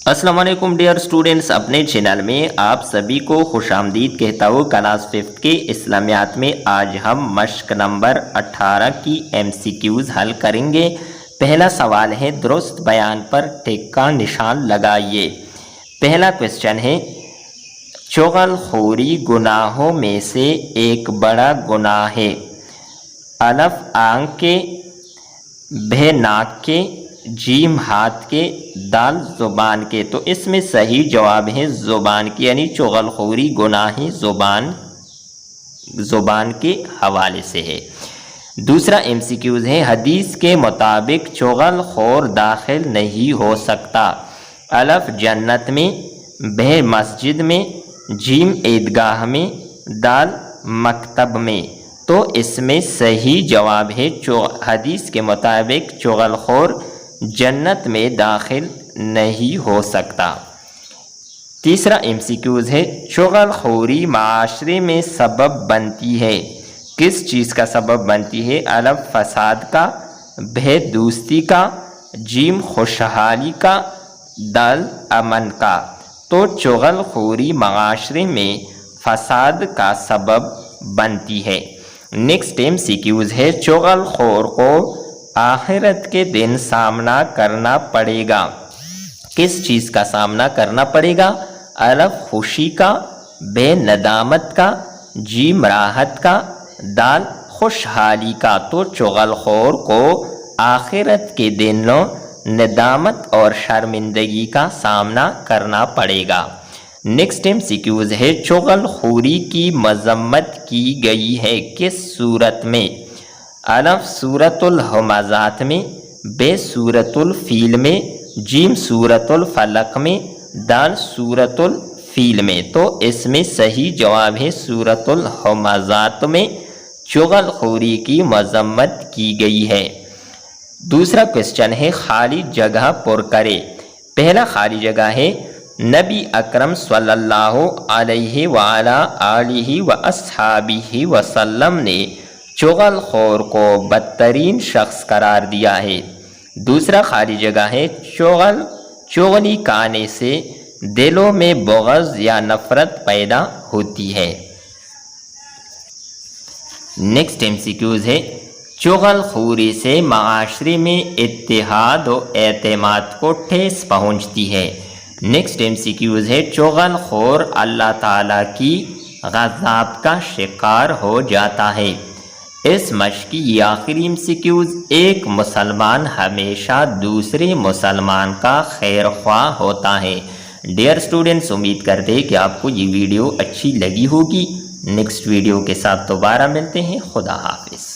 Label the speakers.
Speaker 1: السلام علیکم dear students, اپنے چینل میں آپ سبھی کو خوش آمدید کہتا ہوں۔ کلاس 5 کے اسلامیات میں آج ہم مشق نمبر 18 کی MCQs حل کریں گے۔ پہلا سوال ہے درست بیان پر ٹک کا نشان لگائیے۔ پہلا کوشچن ہے چغل خوری گناہوں میں سے ایک بڑا گناہ ہے۔ الف آنکھ کے، بہ ناک کے، جیم ہاتھ کے، دال زبان کے۔ تو اس میں صحیح جواب ہے زبان کی، یعنی چغل خوری گناہ زبان کے حوالے سے ہے۔ دوسرا MCQs ہے حدیث کے مطابق چغل خور داخل نہیں ہو سکتا۔ الف جنت میں، بہ مسجد میں، جیم عیدگاہ میں، دال مکتب میں۔ تو اس میں صحیح جواب ہے حدیث کے مطابق چغل خور جنت میں داخل نہیں ہو سکتا۔ تیسرا MCQs ہے چغل خوری معاشرے میں سبب بنتی ہے۔ کس چیز کا سبب بنتی ہے؟ الف فساد کا، بہ دوستی کا، جیم خوشحالی کا، دال امن کا۔ تو چغل خوری معاشرے میں فساد کا سبب بنتی ہے۔ نیکسٹ MCQs ہے چغل خور کو آخرت کے دن سامنا کرنا پڑے گا۔ کس چیز کا سامنا کرنا پڑے گا؟ الف خوشی کا، بہ ندامت کا، جیم راحت کا، دال خوشحالی کا۔ تو چغل خور کو آخرت کے دن ندامت اور شرمندگی کا سامنا کرنا پڑے گا۔ نیکسٹ MCQs ہے چغل خوری کی مذمت کی گئی ہے کس صورت میں؟ الف سورۃ الہمزات میں، بہ سورۃ الفیل میں، جیم سورۃ الفلق میں، دال سورۃ الفیل میں۔ تو اس میں صحیح جواب ہے سورۃ الہمزات میں چغل خوری کی مذمت کی گئی ہے۔ دوسرا کوشچن ہے خالی جگہ پر کرے۔ پہلا خالی جگہ ہے نبی اکرم صلی اللہ علیہ وآلہ آلہ واصحابہ وسلم نے چغل خور کو بدترین شخص قرار دیا ہے۔ دوسرا خالی جگہ ہے چغلی کھانے سے دلوں میں بغض یا نفرت پیدا ہوتی ہے۔ نیکسٹ MCQs ہے چغل خوری سے معاشرے میں اتحاد و اعتماد کو ٹھیس پہنچتی ہے۔ نیکسٹ MCQs ہے چغل خور اللہ تعالیٰ کی غضب کا شکار ہو جاتا ہے۔ اس مشق کی یہ آخری MCQs ایک مسلمان ہمیشہ دوسرے مسلمان کا خیر خواہ ہوتا ہے۔ ڈیئر اسٹوڈنٹس، امید کرتے ہیں کہ آپ کو یہ ویڈیو اچھی لگی ہوگی۔ نیکسٹ ویڈیو کے ساتھ دوبارہ ملتے ہیں۔ خدا حافظ۔